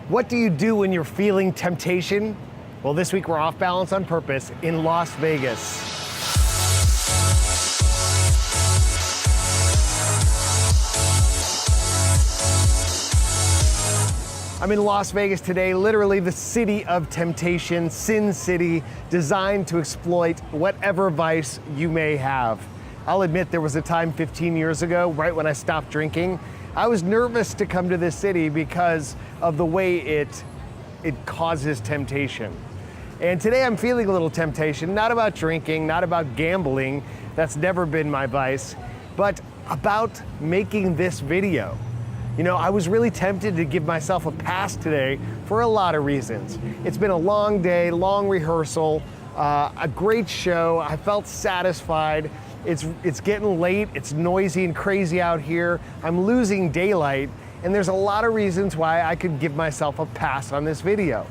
What do you do when you're feeling temptation? Well, this week we're off balance on purpose in Las Vegas. I'm in Las Vegas today, literally the city of temptation, Sin City, designed to exploit whatever vice you may have. I'll admit there was a time 15 years ago, right when I stopped drinking, I was nervous to come to this city because of the way it causes temptation. And today I'm feeling a little temptation, not about drinking, not about gambling, that's never been my vice, but about making this video. You know, I was really tempted to give myself a pass today for a lot of reasons. It's been a long day, long rehearsal, a great show. I felt satisfied. It's getting late, it's noisy and crazy out here. I'm losing daylight, and there's a lot of reasons why I could give myself a pass on this video.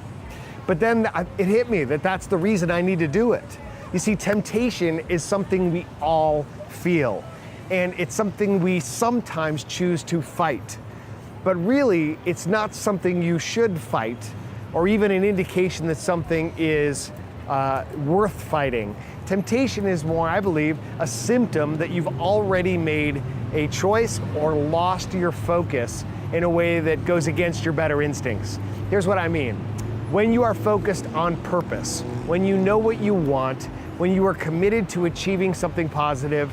But then it hit me that that's the reason I need to do it. You see, temptation is something we all feel, and it's something we sometimes choose to fight. But really, it's not something you should fight, or even an indication that something is worth fighting. Temptation is more, I believe, a symptom that you've already made a choice or lost your focus in a way that goes against your better instincts. Here's what I mean. When you are focused on purpose, when you know what you want, when you are committed to achieving something positive,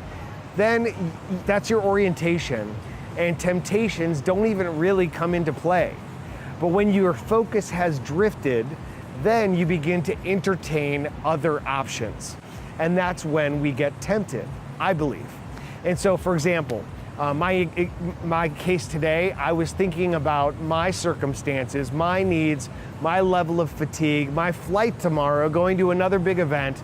then that's your orientation, and temptations don't even really come into play. But when your focus has drifted, then you begin to entertain other options. And that's when we get tempted, I believe. And so, for example, my case today, I was thinking about my circumstances, my needs, my level of fatigue, my flight tomorrow, going to another big event,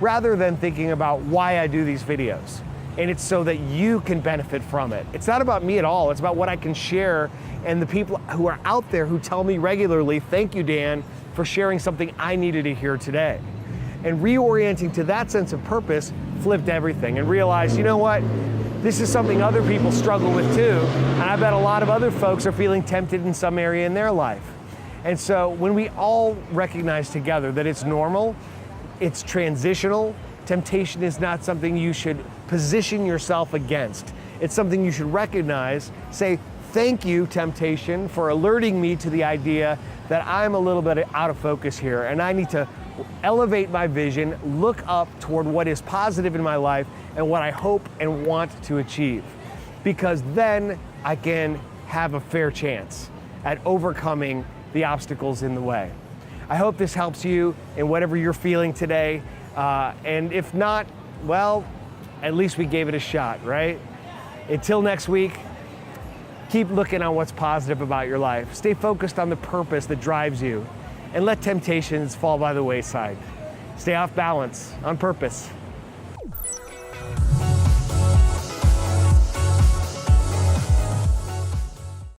rather than thinking about why I do these videos. And it's so that you can benefit from it. It's not about me at all, it's about what I can share and the people who are out there who tell me regularly, thank you, Dan, for sharing something I needed to hear today. And reorienting to that sense of purpose flipped everything and realized, you know what? This is something other people struggle with too, and I bet a lot of other folks are feeling tempted in some area in their life. And so when we all recognize together that it's normal, it's transitional, temptation is not something you should position yourself against. It's something you should recognize, say, thank you, temptation, for alerting me to the idea that I'm a little bit out of focus here, and I need to elevate my vision, look up toward what is positive in my life and what I hope and want to achieve. Because then I can have a fair chance at overcoming the obstacles in the way. I hope this helps you in whatever you're feeling today. And if not, well, at least we gave it a shot, right? Until next week, keep looking on what's positive about your life. Stay focused on the purpose that drives you, and let temptations fall by the wayside. Stay off balance on purpose.